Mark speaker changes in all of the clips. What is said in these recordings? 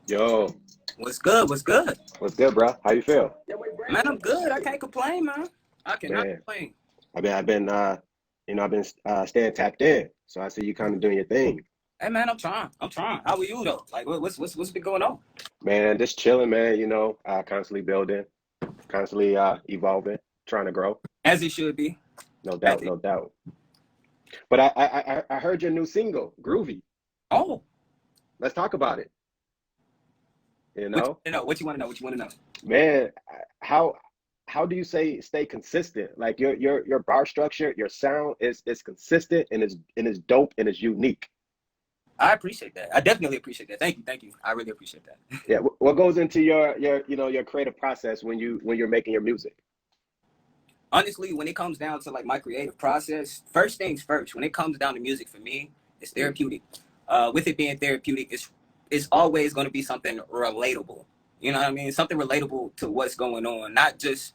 Speaker 1: Yo,
Speaker 2: What's good? What's good?
Speaker 1: what's good, bro? How you feel?
Speaker 2: Man, I'm good. I can't complain, man. I cannot
Speaker 1: Man,
Speaker 2: complain.
Speaker 1: I've been staying tapped in. So I see you kind of doing your thing.
Speaker 2: Hey, man, I'm trying. I'm trying. How are you though? Like, what's been going on?
Speaker 1: Man, just chilling, man. Constantly building, constantly evolving, trying to grow.
Speaker 2: As it should be.
Speaker 1: No
Speaker 2: As
Speaker 1: doubt,
Speaker 2: it.
Speaker 1: no doubt. But I heard your new single, Groovy.
Speaker 2: Oh,
Speaker 1: Let's talk about it. You
Speaker 2: what
Speaker 1: know,
Speaker 2: you want to know? What you want to know? What you want to know?
Speaker 1: man, how how do you stay consistent? Like your bar structure, your sound is consistent and it's dope and it's unique.
Speaker 2: I appreciate that. I definitely appreciate that. Thank you. Thank you. I really appreciate that.
Speaker 1: Yeah, what goes into your creative process when you're making your music?
Speaker 2: Honestly, when it comes down to like my creative process, first things first. When it comes down to music, for me, it's
Speaker 1: Mm,
Speaker 2: therapeutic. With it being therapeutic, it's always going to be something relatable. You know what I mean? Something relatable to what's going on, not just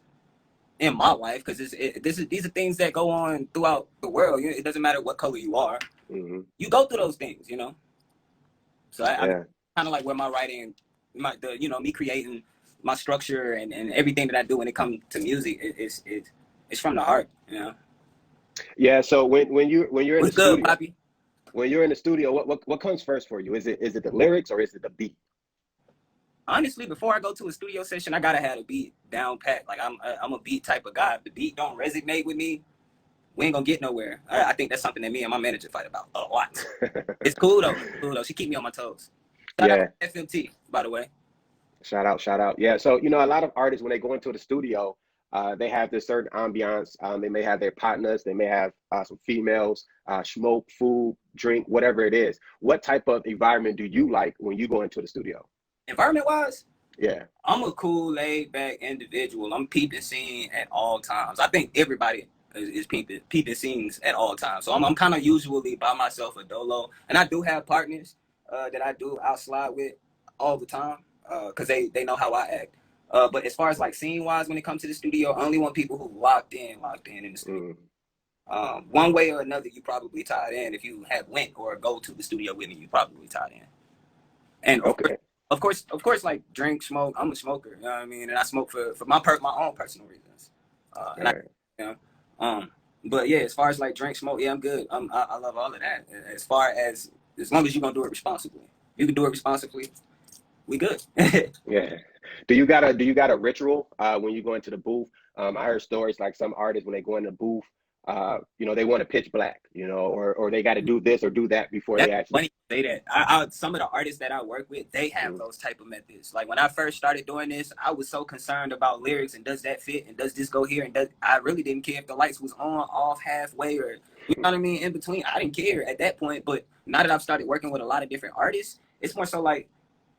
Speaker 2: in my life, because these are things that go on throughout the world. It doesn't matter what color you are,
Speaker 1: hmm
Speaker 2: you go through those things. So I
Speaker 1: Yeah,
Speaker 2: kind of like where my writing, me creating my structure and everything that I do when it comes to music, it's from the heart.
Speaker 1: yeah. So when you're in the
Speaker 2: What's good,
Speaker 1: studio,
Speaker 2: Poppy?
Speaker 1: what comes first for you? Is it the lyrics or is it the beat?
Speaker 2: Honestly, before I go to a studio session, I gotta have a beat down pat. Like I'm a beat type of guy. If the beat don't resonate with me, we ain't gonna get nowhere. I think that's something that me and my manager fight about a lot. It's cool though. It's cool though. She keep me on my toes. Shout out
Speaker 1: Yeah,
Speaker 2: to FMT, by the way.
Speaker 1: shout out, shout out. Yeah, so a lot of artists when they go into the studio, they have this certain ambiance. They may have their partners, they may have some females, smoke, food, drink, whatever it is. What type of environment do you like when you go into the studio?
Speaker 2: Environment wise,
Speaker 1: Yeah.
Speaker 2: I'm a cool, laid back individual. I'm peeping scene at all times. I think everybody is peeping scenes at all times. So I'm kind of usually by myself a dolo, and I do have partners that I do slide with all the time because they know how I act. But as far as like scene wise, when it comes to the studio, I only want people who locked in the studio.
Speaker 1: Mm,
Speaker 2: One way or another, you probably tied in. If you have went or go to the studio with me, you probably tied in. And
Speaker 1: okay.
Speaker 2: of course, like drink, smoke. I'm a smoker. You know what I mean? And I smoke for my own personal reasons. And I,
Speaker 1: Right.
Speaker 2: you know, but yeah, as far as like drink, smoke, yeah, I'm good. I love all of that. As long as you're gonna do it responsibly, you can do it responsibly. We good.
Speaker 1: Yeah. Do you got a ritual when you go into the booth? I heard stories like some artists when they go in the booth, they want to pitch black, or they got to do this or do that before
Speaker 2: That's
Speaker 1: they actually.
Speaker 2: funny you say that. Some of the artists that I work with, they have
Speaker 1: Mm,
Speaker 2: those type of methods. Like when I first started doing this, I was so concerned about lyrics and does that fit and does this go here and does I really didn't care if the lights was on, off, halfway, or you know what I mean, in between. I didn't care at that point. But now that I've started working with a lot of different artists, it's more so like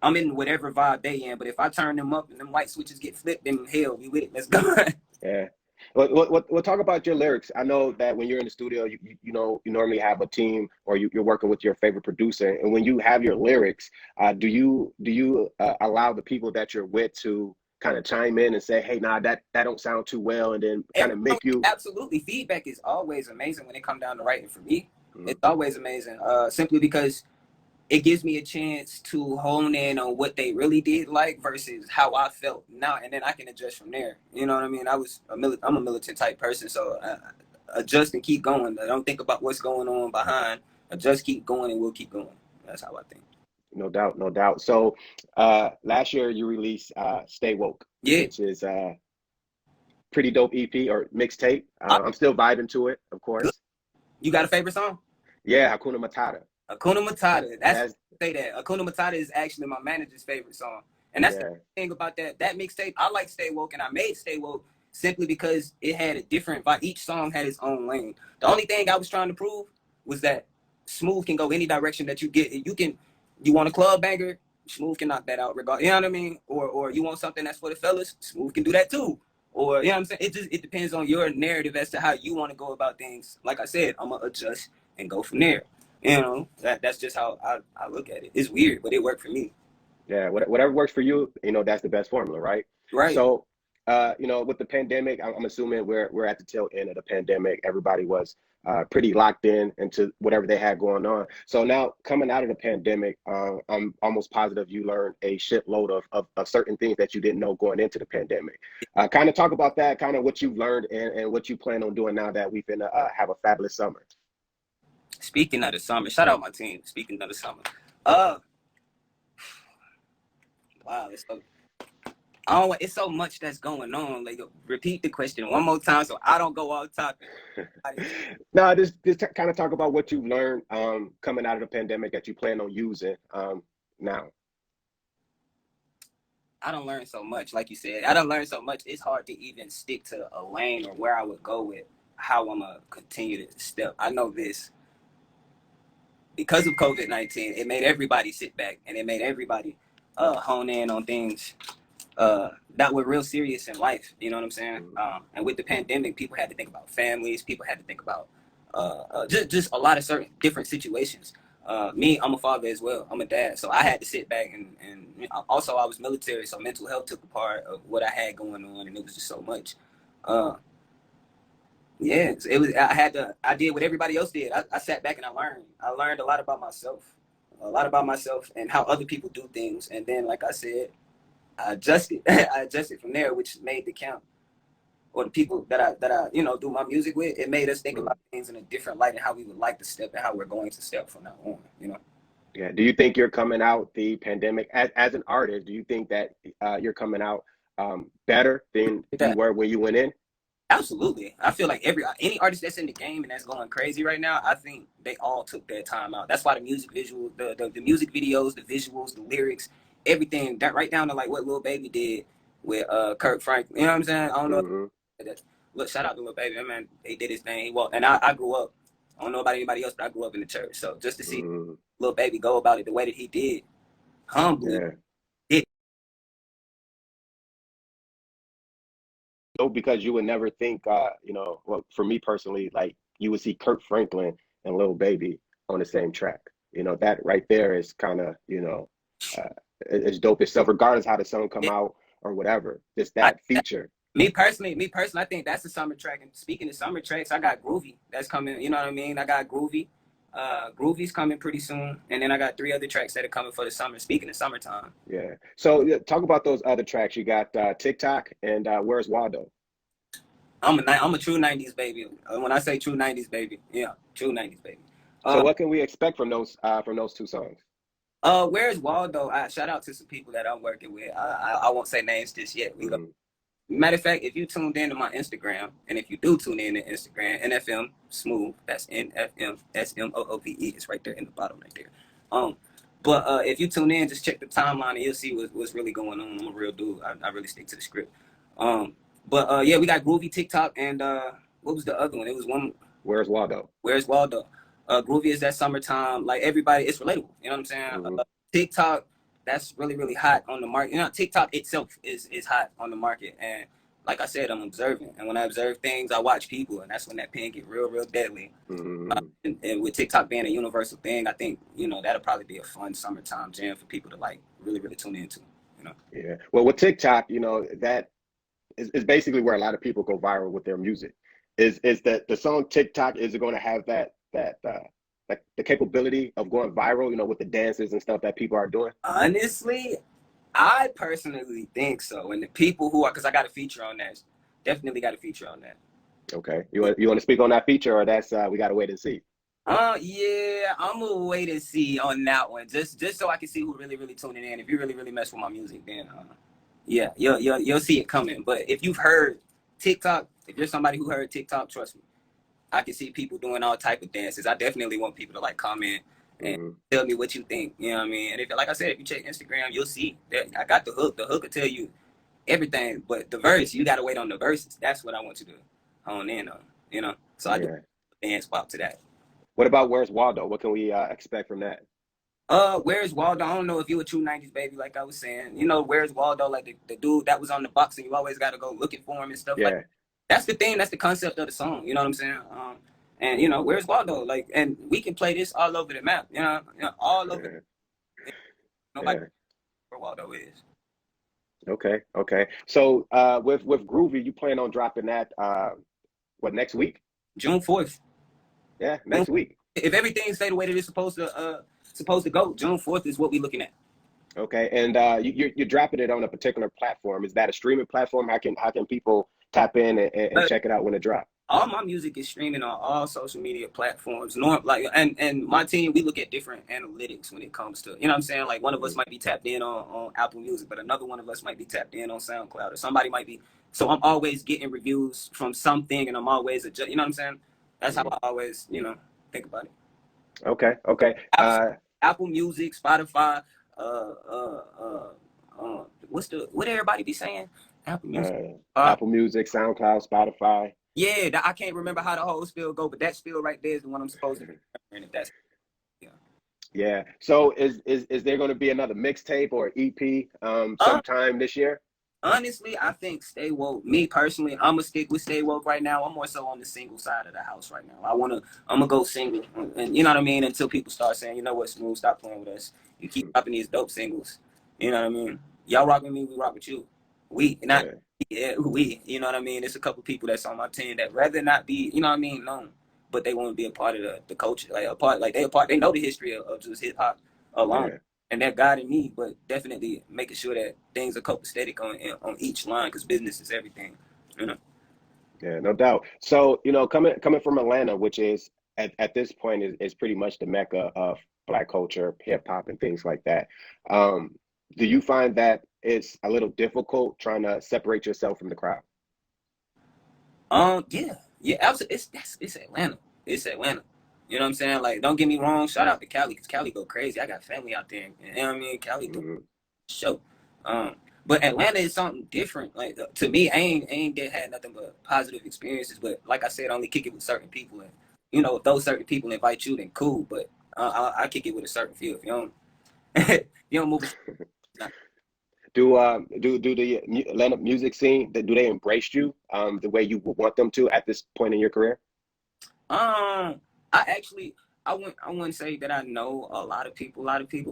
Speaker 2: I'm in whatever vibe they in. But if I turn them up and them light switches get flipped, then hell, we with it. Let's go.
Speaker 1: yeah. We'll talk about your lyrics. I know that when you're in the studio, you normally have a team or you're working with your favorite producer. And when you have your lyrics, do you allow the people that you're with to kind of chime in and say, hey, nah, that don't sound too well, and then kind of make you.
Speaker 2: Absolutely, feedback is always amazing when it comes down to writing for me.
Speaker 1: Mm,
Speaker 2: It's always amazing, simply because it gives me a chance to hone in on what they really did like versus how I felt now, and then I can adjust from there. You know what I mean? I'm a militant type person, so adjust and keep going. I don't think about what's going on behind. Adjust, keep going, and we'll keep going. That's how I think.
Speaker 1: No doubt, no doubt. So last year you released Stay Woke,
Speaker 2: Yeah,
Speaker 1: which is a pretty dope EP or mixtape.
Speaker 2: I,
Speaker 1: I'm still vibing to it, of
Speaker 2: good.
Speaker 1: course.
Speaker 2: You got a favorite song?
Speaker 1: Yeah, Hakuna Matata.
Speaker 2: Hakuna Matata. That's
Speaker 1: That's
Speaker 2: say that. Hakuna Matata is actually my manager's favorite song. And that's the
Speaker 1: yeah.
Speaker 2: thing about that mixtape. I like Stay Woke and I made Stay Woke simply because it had a different vibe. Each song had its own lane. The only thing I was trying to prove was that Smooth can go any direction that you get. You want a club banger, Smooth can knock that out regardless. You know what I mean? Or you want something that's for the fellas, Smooth can do that too. Or you know what I'm saying? It depends on your narrative as to how you want to go about things. Like I said, I'm gonna adjust and go from there. That's just how I look at it. It's weird, but it worked for me.
Speaker 1: Yeah, whatever works for you, that's the best formula, right?
Speaker 2: Right.
Speaker 1: So, with the pandemic, I'm assuming we're at the tail end of the pandemic. Everybody was pretty locked in into whatever they had going on. So now coming out of the pandemic, I'm almost positive you learned a shitload of certain things that you didn't know going into the pandemic. Kind of talk about that, kind of what you've learned and what you plan on doing now that we've been have a fabulous summer.
Speaker 2: Speaking of the summer, shout out my team. Speaking of the summer, uh, wow, it's so it's so much that's going on. Like, repeat the question one more time so I don't go off topic.
Speaker 1: No, just kind of talk about what you've learned coming out of the pandemic that you plan on using now.
Speaker 2: I don't learn so much, like you said. I don't learn so much. It's hard to even stick to a lane or where I would go with how I'm gonna continue to step. I know this because of COVID-19. It made everybody sit back and it made everybody hone in on things that were real serious in life. You know what I'm saying? And with the pandemic, people had to think about families. People had to think about just a lot of certain different situations. Me, I'm a father as well. I'm a dad, so I had to sit back and also I was military, so mental health took a part of what I had going on, and it was just so much. Uh, yeah, it was. I did what everybody else did. I sat back and I learned. I learned a lot about myself, and how other people do things. And then, like I said, I adjusted. I adjusted from there, which made the count or the people that I do my music with. It made us think
Speaker 1: Mm.
Speaker 2: about things in a different light and how we would like to step and how we're going to step from now on.
Speaker 1: Yeah. Do you think you're coming out the pandemic as an artist? Do you think that you're coming out better than you
Speaker 2: That
Speaker 1: were when you went in?
Speaker 2: absolutely. I feel like any artist that's in the game and that's going crazy right now, I think they all took their time out. That's why the music visual, the music videos, the visuals, the lyrics, everything that right down to like what Lil Baby did with Kirk Franklin. You know what I'm saying? I don't know.
Speaker 1: Hmm.
Speaker 2: Look, shout out to Lil Baby. That man, he did his thing. He walked, and I grew up. I don't know about anybody else, but I grew up in the church. So just to see
Speaker 1: Hmm.
Speaker 2: Lil Baby go about it the way that he did, humbly,
Speaker 1: Yeah.
Speaker 2: it,
Speaker 1: So because you would never think, well, for me personally, like you would see Kirk Franklin and Lil Baby on the same track. That right there is kind of, it's dope itself, regardless how the song come
Speaker 2: it
Speaker 1: out or whatever. Just
Speaker 2: I,
Speaker 1: that feature.
Speaker 2: me personally, I think that's the summer track. And speaking of summer tracks, I got Groovy. That's coming. You know what I mean? I got Groovy. Groovy's coming pretty soon, and then I got 3 other tracks that are coming for the summer. Speaking of summertime,
Speaker 1: Yeah. So yeah, talk about those other tracks. You got TikTok and Where's Waldo?
Speaker 2: I'm a true '90s baby. When I say true '90s baby, yeah, true '90s baby.
Speaker 1: So
Speaker 2: Uh,
Speaker 1: what can we expect from those two songs?
Speaker 2: where's Waldo? Shout out to some people that I'm working with. I won't say names just yet.
Speaker 1: Mm,
Speaker 2: Matter of fact, if you tuned in to my Instagram, and if you do tune in to Instagram, NFM Smoove, that's NFMSMOOVE, it's right there in the bottom right there. Um, but if you tune in, just check the timeline and you'll see what's really going on. I'm a real dude. I really stick to the script. Um, but yeah, we got Groovy TikTok and what was the other one? It was one.
Speaker 1: Where's Waldo?
Speaker 2: Where's Waldo? Groovy is that summertime. Like everybody, it's relatable. You know what I'm saying?
Speaker 1: Hmm.
Speaker 2: TikTok, that's really really hot on the market. TikTok itself is hot on the market, and like I said, I'm observing, and when I observe things, I watch people, and that's when that pen get real deadly.
Speaker 1: Hmm.
Speaker 2: And with TikTok being a universal thing, I think that'll probably be a fun summertime jam for people to like really tune into. You know.
Speaker 1: Yeah. Well, with TikTok, that is basically where a lot of people go viral with their music. Is that the song TikTok, is it going to have that like the capability of going viral, with the dances and stuff that people are doing?
Speaker 2: Honestly, I personally think so. And the people who are, because I got a feature on that, definitely got a feature on that.
Speaker 1: Okay. You want to speak on that feature, or that's we got to wait and see?
Speaker 2: Yeah, I'm gonna wait and see on that one, just so I can see who really tuning in. If you really mess with my music, then yeah, you'll see it coming. But if you've heard TikTok, if you're somebody who heard TikTok, trust me, I can see people doing all type of dances. I definitely want people to like comment and
Speaker 1: Hmm.
Speaker 2: tell me what you think. You know what I mean? And if, like I said, if you check Instagram, you'll see that I got the hook. The hook will tell you everything, but the verse, you gotta wait on the verses. That's what I want you to hone in on. So I do
Speaker 1: Yeah.
Speaker 2: dance pop to that.
Speaker 1: What about Where's Waldo? What can we expect from that?
Speaker 2: Where's Waldo? I don't know if you a true '90s baby, like I was saying. Where's Waldo? Like the dude that was on the box, and you always got to go looking for him and stuff like.
Speaker 1: Yeah.
Speaker 2: That's the thing. That's the concept of the song. You know what I'm saying? And where's Waldo? Like, and we can play this all over the map. All over.
Speaker 1: Yeah.
Speaker 2: Nobody
Speaker 1: Yeah.
Speaker 2: knows where Waldo is.
Speaker 1: Okay. Okay. So with Groovy, you plan on dropping that what, next week?
Speaker 2: June 4th.
Speaker 1: Yeah,
Speaker 2: June,
Speaker 1: next week.
Speaker 2: if everything stay the way that it's supposed to go, June 4th is what we looking at.
Speaker 1: Okay, and you're dropping it on a particular platform. Is that a streaming platform? How can people tap in and check it out when it drops?
Speaker 2: All my music is streaming on all social media platforms. And my team, we look at different analytics when it comes to, you know what I'm saying? Like one of us might be tapped in on Apple Music, but another one of us might be tapped in on SoundCloud, or somebody might be. So I'm always getting reviews from something, and I'm always you know what I'm saying? That's how
Speaker 1: Mhm.
Speaker 2: I always, think about it.
Speaker 1: Okay, okay.
Speaker 2: Apple Music, Spotify, uh, uh, uh, what everybody be saying? Apple Music.
Speaker 1: Apple Music, SoundCloud, Spotify.
Speaker 2: Yeah, I can't remember how the whole spiel go, but that spiel right there is the one I'm supposed to be remembering. If that's yeah.
Speaker 1: Yeah. So is there going to be another mixtape or EP
Speaker 2: Uh,
Speaker 1: sometime this year?
Speaker 2: Honestly, I think Stay Woke. Me personally, I'm gonna stick with Stay Woke right now. I'm more so on the single side of the house right now. I'm gonna go single, and you know what I mean. Until people start saying, you know what, Smoove, stop playing with us. You keep dropping these dope singles. You know what I mean. Y'all rock with me, we rock with you. We not,
Speaker 1: Yeah,
Speaker 2: yeah, we. You know what I mean. There's a couple people that's on my team that rather not be, you know what I mean, known, but they want to be a part of the culture, like a part, like they a part. They know the history of just hip hop alone,
Speaker 1: yeah,
Speaker 2: and they're guiding me, but definitely making sure that things are copacetic on each line, because business is everything, you know.
Speaker 1: yeah, no doubt. So, coming from Atlanta, which is at this point is pretty much the mecca of Black culture, hip hop, and things like that. Um, do you find that it's a little difficult trying to separate yourself from the crowd?
Speaker 2: Yeah, yeah, absolutely. It's Atlanta. It's Atlanta. You know what I'm saying? Like, don't get me wrong. Shout out to Cali, because Cali go crazy. I got family out there. You know what I mean? Cali do
Speaker 1: Hmm.
Speaker 2: show. But Atlanta is something different. Like to me, I ain't had nothing but positive experiences. But like I said, I only kick it with certain people, and if those certain people invite you, then cool. But I kick it with a certain few. If you don't, you don't move.
Speaker 1: Do the Atlanta music scene, do they embrace you the way you would want them to at this point in your career?
Speaker 2: Um, I actually, I wouldn't say that I know a lot of people,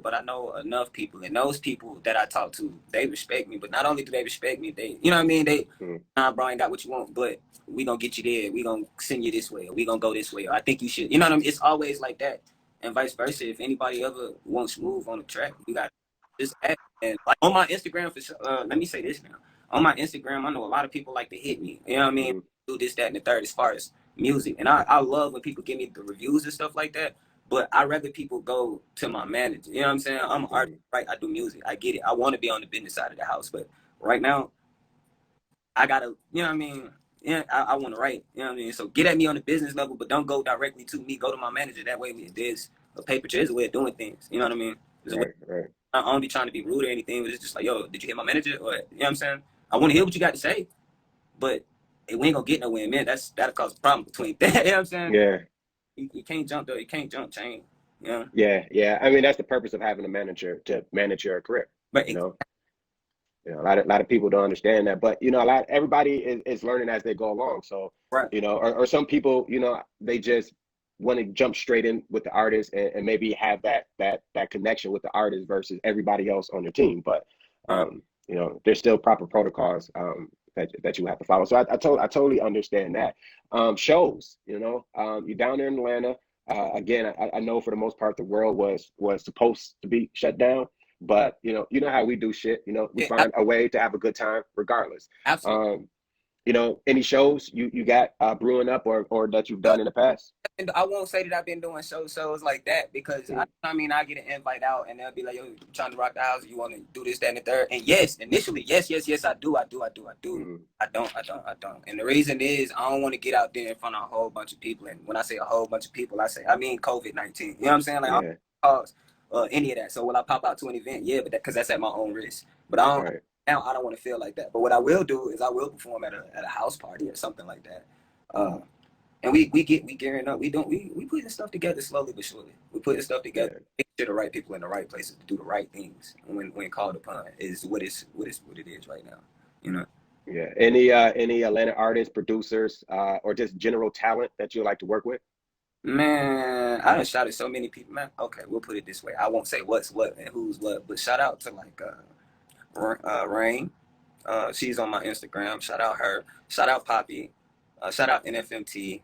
Speaker 2: but I know enough people, and those people that I talk to, they respect me. But not only do they respect me, they, you know what I mean?
Speaker 1: Mm,
Speaker 2: Nah, Brian, got what you want, but we gonna get you there. We gonna send you this way, or we gonna go this way. Or I think you should. You know what I mean? It's always like that, and vice versa. If anybody ever wants to move on the track, you got just ask. And like on my Instagram, for let me say this now. On my Instagram, I know a lot of people like to hit me. You know what I mean?
Speaker 1: mm,
Speaker 2: Do this, that, and the third as far as music. And I love when people give me the reviews and stuff like that. But I rather people go to my manager. You know what I'm saying? I'm an artist,
Speaker 1: mm.
Speaker 2: right? I do music. I get it. I want to be on the business side of the house. But right now, I gotta, you know what I mean? Yeah, I want to write. You know what I mean? So get at me on the business level, but don't go directly to me. Go to my manager. That way, there's a paper trail. There's a way of doing things. You know what I mean? There's a way.
Speaker 1: Right, right.
Speaker 2: I don't be trying to be rude or anything, but it's just like, yo, did you hear my manager? Or you know what I'm saying? I want to hear what you got to say, but we ain't gonna get nowhere, man. That'll cause a problem between that. You know what I'm saying?
Speaker 1: Yeah,
Speaker 2: You can't jump though. You can't jump chain. You know?
Speaker 1: yeah, yeah. I mean, that's the purpose of having a manager to manage your career.
Speaker 2: But
Speaker 1: You know, a lot of people don't understand that, but everybody is learning as they go along. So,
Speaker 2: right.
Speaker 1: or some people, they just want to jump straight in with the artist and maybe have that connection with the artist versus everybody else on your team. But
Speaker 2: Uh,
Speaker 1: there's still proper protocols that you have to follow. So I totally understand that. Shows, you're down there in Atlanta. Again, I know for the most part the world was supposed to be shut down, but you know how we do shit. We
Speaker 2: yeah,
Speaker 1: find a way to have a good time regardless.
Speaker 2: absolutely.
Speaker 1: Um, any shows you got brewing up or that you've done in the past?
Speaker 2: And I won't say that I've been doing shows like that, because
Speaker 1: Mm,
Speaker 2: I mean, I get an invite out and they'll be like, yo, you trying to rock the house? You want to do this, that, and the third? And yes, initially, yes, I do.
Speaker 1: mm,
Speaker 2: I don't. And the reason is I don't want to get out there in front of a whole bunch of people. And when I say a whole bunch of people, I mean COVID-19. You know what I'm saying? Like, I don't
Speaker 1: yeah,
Speaker 2: cause any of that. So will I pop out to an event? Yeah, but because that's at my own risk. But
Speaker 1: right,
Speaker 2: I don't want to feel like that. But what I will do is I will perform at a house party or something like that. Uh, and we gearing up. We putting stuff together slowly but surely. We putting stuff together.
Speaker 1: yeah,
Speaker 2: Make sure the right people in the right places to do the right things when called upon is what it is right now. You know.
Speaker 1: yeah. Any Atlanta artists, producers, or just general talent that you like to work with?
Speaker 2: Man, I done shouted so many people. Man, okay, we'll put it this way. I won't say what's what and who's what, but shout out to like Rain. She's on my Instagram. Shout out her. Shout out Poppy. Shout out NFMT.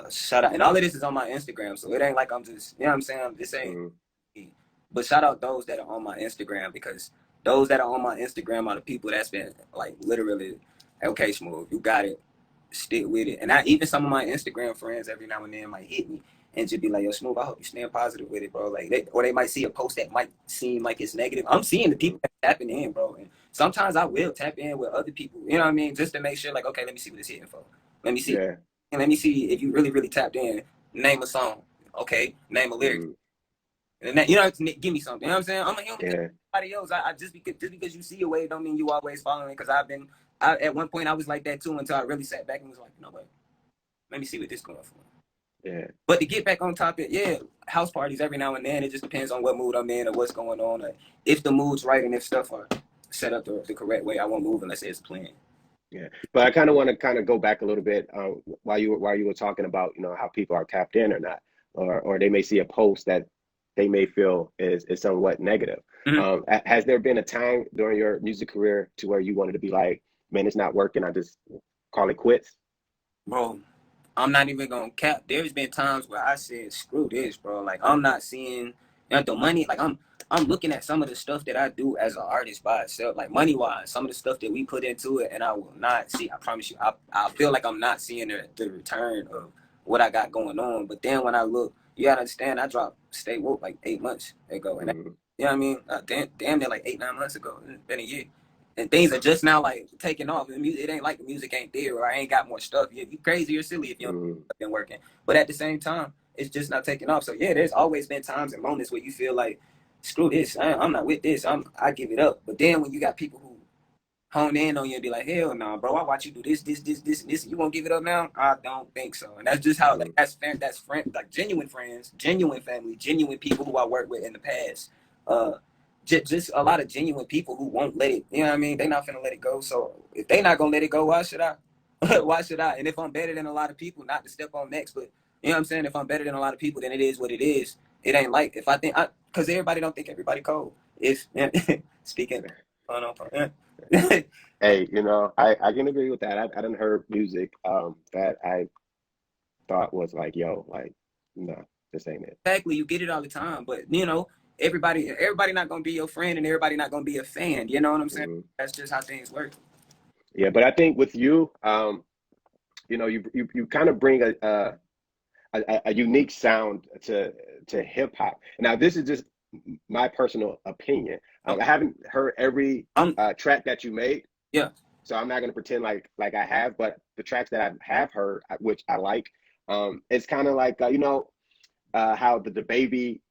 Speaker 2: Shout out, and all of this is on my Instagram, so it ain't like I'm just, you know what I'm saying? This ain't,
Speaker 1: Mm-hmm.
Speaker 2: but shout out those that are on my Instagram, because those that are on my Instagram are the people that's been like literally, okay, Smoove, you got it, stick with it. And I even some of my Instagram friends every now and then might hit me and just be like, yo, Smoove, I hope you staying positive with it, bro. Like or they might see a post that might seem like it's negative. I'm seeing the people that tapping in, bro. And sometimes I will tap in with other people, you know what I mean? Just to make sure, like, okay, let me see what it's hitting for. Let me see.
Speaker 1: Yeah.
Speaker 2: And let me see if you really, really tapped in. Name a song. Okay. Name a lyric.
Speaker 1: Mm-hmm.
Speaker 2: And that, you know, give me something. You know what I'm saying? I'm a human.
Speaker 1: Yeah.
Speaker 2: Everybody else. I just because you see a wave don't mean you always following. Because at one point I was like that too, until I really sat back and was like, you know what? Let me see what this going for.
Speaker 1: Yeah.
Speaker 2: But to get back on topic, yeah, house parties every now and then. It just depends on what mood I'm in or what's going on. Like, if the mood's right and if stuff are set up the correct way, I won't move unless it's planned.
Speaker 1: Yeah, but I kind of want to kind of go back a little bit while you were talking about how people are tapped in or not, or they may see a post that they may feel is somewhat negative.
Speaker 2: Mm-hmm.
Speaker 1: Has there been a time during your music career to where you wanted to be like, man, it's not working, I just call it quits?
Speaker 2: Bro, I'm not even gonna cap. There's been times where I said, "Screw this, bro." Like I'm not seeing, the money. Like I'm looking at some of the stuff that I do as an artist by itself, like money wise. Some of the stuff that we put into it, and I will not see. I promise you, I feel like I'm not seeing the return of what I got going on. But then when I look, you gotta understand, I dropped Stay Woke like 8 months ago, and
Speaker 1: Mm-hmm.
Speaker 2: you know what I mean? Damn near like 8, 9 months ago. It's been a year. And things are just now like taking off. It ain't like the music ain't there or I ain't got more stuff. You crazy or silly if you
Speaker 1: Mm-hmm.
Speaker 2: don't been working. But at the same time, it's just not taking off. So yeah, there's always been times and moments where you feel like, screw this, I'm not with this. I give it up. But then when you got people who hone in on you and be like, hell no, bro, I watch you do this. You won't give it up now? I don't think so. And that's just how
Speaker 1: Mm-hmm.
Speaker 2: like that's friend, like genuine friends, genuine family, genuine people who I worked with in the past. Uh, just a lot of genuine people who won't let it. You know what I mean? They're not finna let it go. So if they not gonna let it go, why should I? Why should I? And if I'm better than a lot of people, not to step on next, but you know what I'm saying? If I'm better than a lot of people, then it is what it is. It ain't like if I think because everybody don't think everybody cold. If speaking,
Speaker 1: Hey, I can agree with that. I didn't heard music that I thought was like, yo, like, no, this ain't it.
Speaker 2: exactly, you get it all the time, but everybody not gonna be your friend, and everybody not gonna be a fan. You know what I'm saying?
Speaker 1: Mm-hmm.
Speaker 2: That's just how things work.
Speaker 1: Yeah, but I think with you, you kind of bring a unique sound to hip hop. Now, this is just my personal opinion.
Speaker 2: Okay.
Speaker 1: I haven't heard every
Speaker 2: I'm
Speaker 1: track that you made,
Speaker 2: yeah.
Speaker 1: so I'm not going to pretend like I have. But the tracks that I have heard, which I like, it's kind of like how the baby,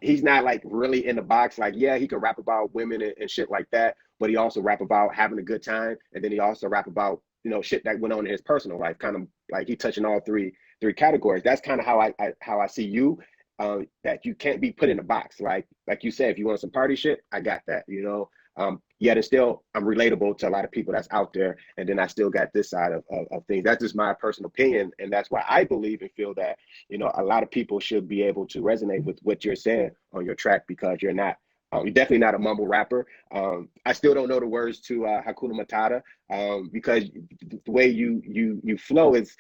Speaker 1: he's not like really in the box. Like, yeah, he can rap about women and shit like that, but he also rap about having a good time, and then he also rap about shit that went on in his personal life. Kind of like he touching all three categories. That's kind of how I see you. That you can't be put in a box. Like you said, if you want some party shit, I got that. Yet it's still I'm relatable to a lot of people that's out there, and then I still got this side of things. That's just my personal opinion, and that's why I believe and feel that a lot of people should be able to resonate with what you're saying on your track because you're definitely not a mumble rapper. I still don't know the words to Hakuna Matata because the way you flow is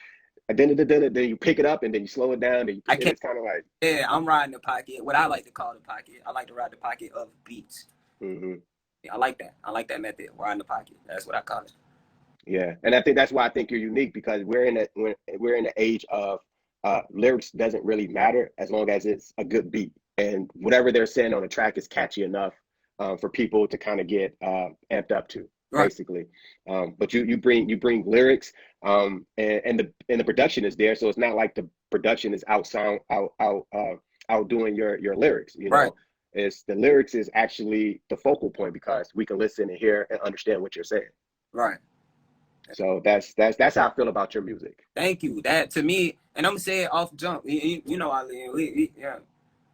Speaker 1: then you pick it up and then you slow it down. And
Speaker 2: I can't.
Speaker 1: it's kind of like,
Speaker 2: Yeah, I'm riding the pocket. What I like to call the pocket. I like to ride the pocket of beats.
Speaker 1: mm-hmm.
Speaker 2: I like that. I like that method. Riding the pocket. That's what I call it.
Speaker 1: Yeah, and I think that's why I think you're unique because we're in the age of lyrics doesn't really matter as long as it's a good beat and whatever they're saying on the track is catchy enough for people to kind of get amped up to
Speaker 2: Right.
Speaker 1: basically. But you bring lyrics and the production is there, so it's not like the production is outdoing your lyrics.
Speaker 2: Right.
Speaker 1: It's the lyrics is actually the focal point because we can listen and hear and understand what you're saying.
Speaker 2: Right.
Speaker 1: So that's how I feel about your music.
Speaker 2: Thank you. That to me, and I'm gonna say it off jump. You know, Ali. Yeah.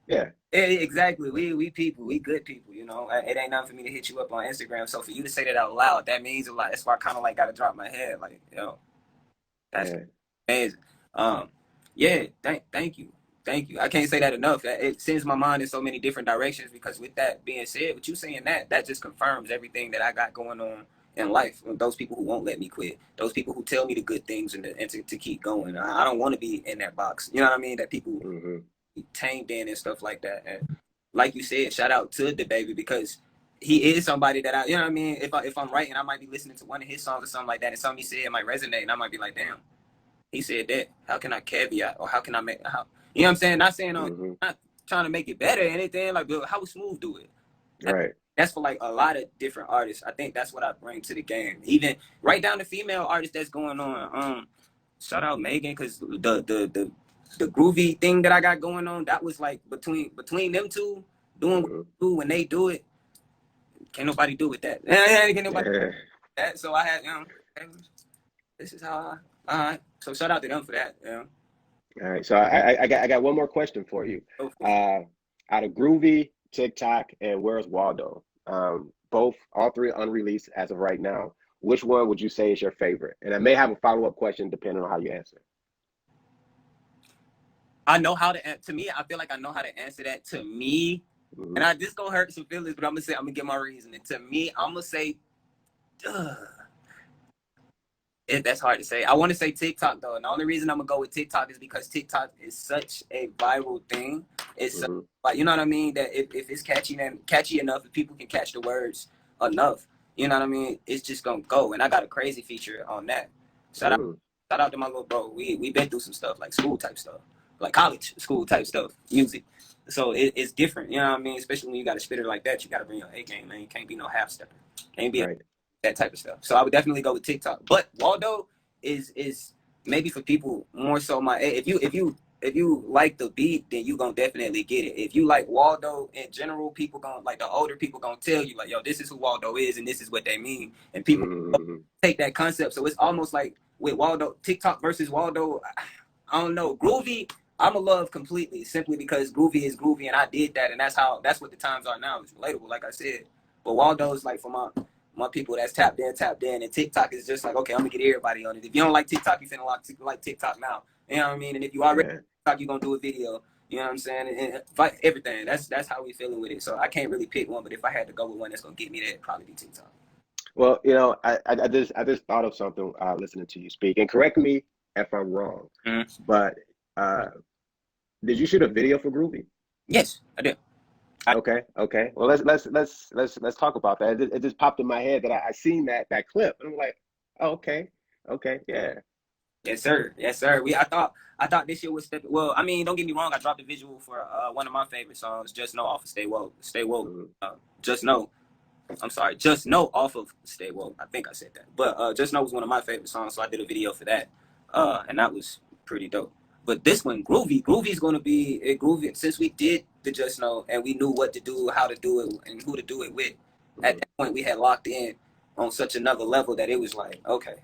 Speaker 1: Yeah,
Speaker 2: Exactly. We people. We good people. It ain't nothing for me to hit you up on Instagram. So for you to say that out loud, that means a lot. That's why I kind of like got to drop my head. Like, that's
Speaker 1: yeah,
Speaker 2: amazing. Yeah. Thank you. Thank you. I can't say that enough. It sends my mind in so many different directions because with that being said, with you saying that just confirms everything that I got going on in life. Those people who won't let me quit. Those people who tell me the good things and to keep going. I don't want to be in that box. You know what I mean? That people tamed in and stuff like that. And like you said, shout out to the baby, because he is somebody that you know what I mean? If I'm writing, I might be listening to one of his songs or something like that, and something he said might resonate, and I might be like, damn, he said that. How can I caveat, or how can I make how? You know what I'm saying? Not saying not trying to make it better or anything. Like, but how would Smoove do it?
Speaker 1: Right.
Speaker 2: That's for like a lot of different artists. I think that's what I bring to the game. Even right down to female artists that's going on. Shout out Megan, because the groovy thing that I got going on, that was like between them two doing what they do when they do it. Can't nobody do with that. Can't nobody do that. So I had, this is how all right. So shout out to them for that.
Speaker 1: All right. So I got one more question for you. Out of Groovy, TikTok, and Where's Waldo, all three unreleased as of right now, which one would you say is your favorite? And I may have a follow-up question depending on how you answer.
Speaker 2: I know how to me, I feel like I know how to answer that. To me, and I just gonna hurt some feelings, but I'm gonna get my reasoning. To me, I'm gonna say, that's hard to say. I want to say TikTok though, and the only reason I'm gonna go with TikTok is because TikTok is such a viral thing. It's like, you know what I mean, that if it's catchy enough, if people can catch the words enough, you know what I mean, it's just gonna go. And I got a crazy feature on that. Shout out to my little bro. We been through some stuff, like school type stuff, like college school type stuff, music. So it's different, you know what I mean? Especially when you got a spitter like that, you got to bring your A game, man. You can't be no half stepper. Can't be that type of stuff. So I would definitely go with TikTok. But Waldo is maybe for people more so my if you like the beat, then you gonna definitely get it. If you like Waldo in general, people gonna, like, the older people gonna tell you, like, yo, this is who Waldo is and this is what they mean. And people take that concept. So it's almost like with Waldo, TikTok versus Waldo, I don't know. Groovy, I'm a love completely, simply because Groovy is Groovy, and I did that, and that's what the times are now. It's relatable, like I said. But Waldo's like for my people that's tapped in, and TikTok is just like, okay, I'm gonna get everybody on it. If you don't like TikTok, you finna like TikTok now. You know what I mean? And if you already TikTok, you gonna do a video. You know what I'm saying? And everything. That's how we feeling with it. So I can't really pick one, but if I had to go with one that's gonna get me there, it'd probably be TikTok.
Speaker 1: Well, I just thought of something listening to you speak, and correct me if I'm wrong, but did you shoot a video for Groovy?
Speaker 2: Yes, I did.
Speaker 1: Okay. Well, let's talk about that. It just popped in my head that I seen that clip, and I'm like, oh, okay, yeah.
Speaker 2: Yes, sir. I thought this year was well. I mean, don't get me wrong. I dropped a visual for one of my favorite songs, "Just Know" off of Stay Woke. Stay Woke. Just Know. I'm sorry, Just Know off of Stay Woke. I think I said that, but Just Know was one of my favorite songs, so I did a video for that, and that was pretty dope. But this one, Groovy's going to be Groovy. Since we did the Just Know and we knew what to do, how to do it, and who to do it with, at that point we had locked in on such another level that it was like, okay,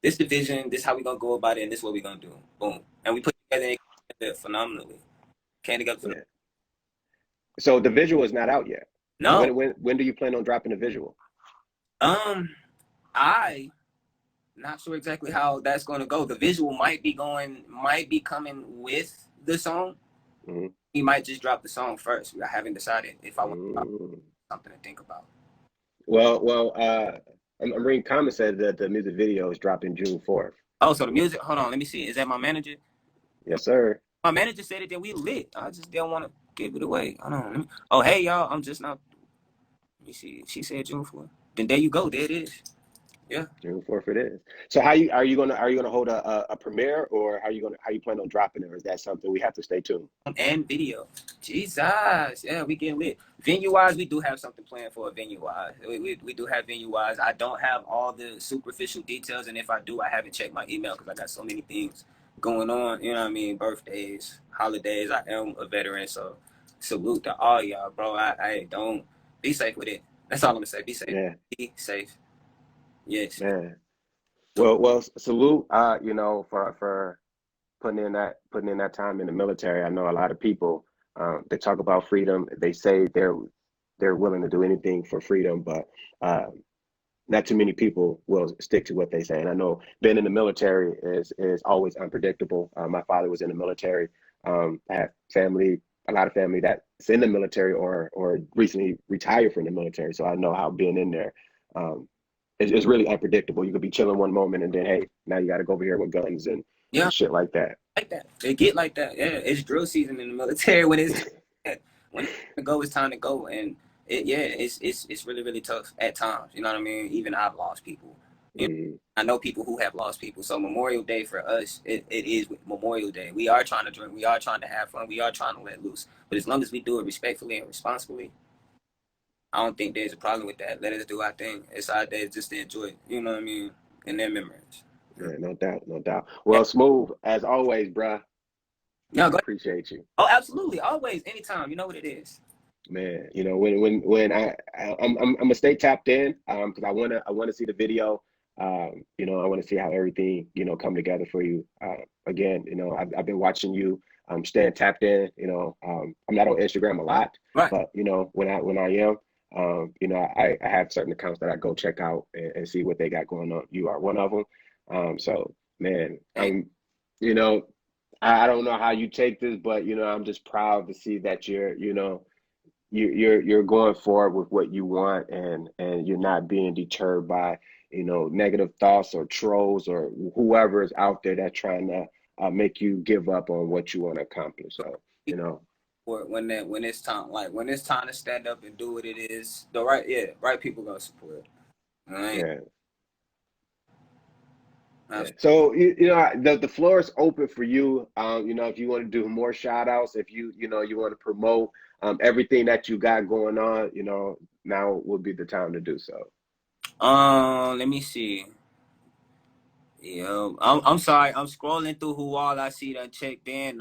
Speaker 2: this division, this how we gonna go about it, and this what we gonna do. Boom, and we put together phenomenally. Came together phenomenally.
Speaker 1: So the visual is not out yet.
Speaker 2: No.
Speaker 1: When do you plan on dropping the visual?
Speaker 2: I not sure exactly how that's going to go. The visual might be coming with the song. We might just drop the song first. I haven't decided if I want to drop something to think about.
Speaker 1: Well, I'm reading comments said that the music video is dropping June 4th.
Speaker 2: Oh, so the music, hold on, let me see. Is that my manager?
Speaker 1: Yes, sir.
Speaker 2: My manager said it, then we lit. I just don't want to give it away. Hold on. Oh, hey, y'all, I'm just not. Let me see. She said June 4th. Then there you go. There it is. Yeah.
Speaker 1: June 4th it is. So are you gonna hold a premiere, or how you plan on dropping it, or is that something we have to stay tuned?
Speaker 2: And video. Jesus. Yeah, we getting lit. Venue wise, we do have something planned for a venue wise. We do have venue wise. I don't have all the superficial details, and if I do, I haven't checked my email because I got so many things going on. You know what I mean? Birthdays, holidays. I am a veteran, so salute to all y'all, bro. I don't be safe with it. That's all I'm gonna say. Be safe.
Speaker 1: Yeah.
Speaker 2: Be safe. Yes.
Speaker 1: Man. Well, salute. For putting in that time in the military. I know a lot of people. They talk about freedom. They say they're willing to do anything for freedom, but not too many people will stick to what they say. And I know being in the military is always unpredictable. My father was in the military. I have a lot of family that's in the military or recently retired from the military. So I know how being in there it's really unpredictable. You could be chilling one moment and then hey, now you got to go over here with guns
Speaker 2: Yeah,
Speaker 1: and shit like that.
Speaker 2: like that. They get like that. Yeah, it's drill season in the military. When it's when it's time to go, it's time to go. And it's really really tough at times. You know what I mean? Even I've lost people. You know,
Speaker 1: Mm,
Speaker 2: I know people who have lost people. So Memorial Day for us, it is Memorial Day. We are trying to drink. We are trying to have fun. We are trying to let loose. But as long as we do it respectfully and responsibly, I don't think there's a problem with that. Let us do our thing. It's our day just to enjoy it. You know what I mean? In their memories.
Speaker 1: yeah, no doubt, no doubt.
Speaker 2: Yeah.
Speaker 1: Well, Smoove, as always, bruh,
Speaker 2: No,
Speaker 1: I
Speaker 2: go ahead.
Speaker 1: appreciate you.
Speaker 2: Oh, absolutely. Always, anytime. You know what it is.
Speaker 1: Man, you know when I'm gonna stay tapped in because I wanna see the video. You know, I want to see how everything come together for you. Again, I've been watching you. Staying tapped in. I'm not on Instagram a lot,
Speaker 2: Right.
Speaker 1: but when I am, I have certain accounts that I go check out and see what they got going on. You are one of them. So man,
Speaker 2: Thank
Speaker 1: you know, I don't know how you take this, but I'm just proud to see that you're going forward with what you want and you're not being deterred by negative thoughts or trolls or whoever is out there that's trying to make you give up on what you want to accomplish. So
Speaker 2: you for it when it's time. Like when it's time to stand up and do what it is. The right people gonna support it. All right.
Speaker 1: yeah. Yeah. So the floor is open for you. If you want to do more shout outs, if you want to promote everything that you got going on, now would be the time to do so.
Speaker 2: Let me see. Yeah, I'm sorry. I'm scrolling through who all I see that checked in.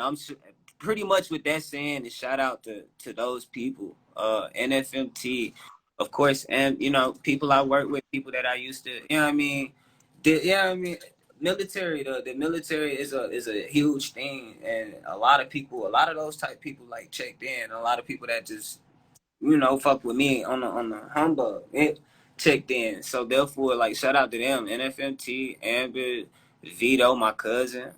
Speaker 2: Pretty much with that saying, is shout out to those people. NFMT, of course, and people I work with, people that I used to. You know what I mean? Military. The military is a huge thing, and a lot of people, a lot of those type people like checked in. A lot of people that just fuck with me on the humbug. It checked in. So therefore, like shout out to them, NFMT, Amber, Vito, my cousin,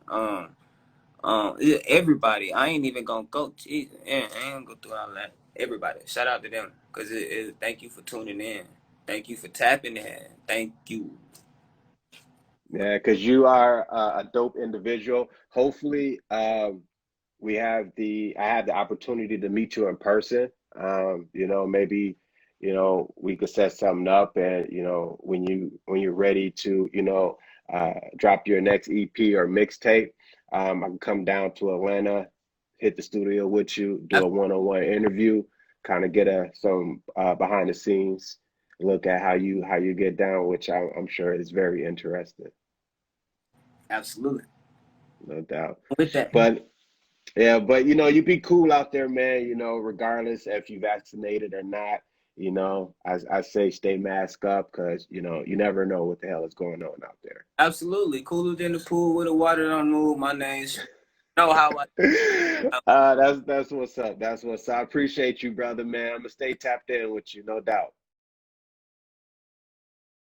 Speaker 2: everybody. I ain't even gonna go. Geez, I ain't gonna go through all that. Everybody, shout out to them, cause thank you for tuning in. Thank you for tapping in. Thank you.
Speaker 1: Yeah, because you are a dope individual. Hopefully, I have the opportunity to meet you in person. Maybe, we could set something up and, when you're ready to, drop your next EP or mixtape, I can come down to Atlanta, hit the studio with you, do a one-on-one interview, kind of get some behind the scenes look at how you get down, which I'm sure is very interesting,
Speaker 2: Absolutely.
Speaker 1: no doubt.
Speaker 2: With that,
Speaker 1: But yeah, but you be cool out there, man. Regardless if you vaccinated or not. I say stay masked up because you never know what the hell is going on out there.
Speaker 2: absolutely cooler than the pool with the water on move. My name's know how I.
Speaker 1: That's what's up. That's what's up. I appreciate you, brother, man. I'm gonna stay tapped in with you, no doubt.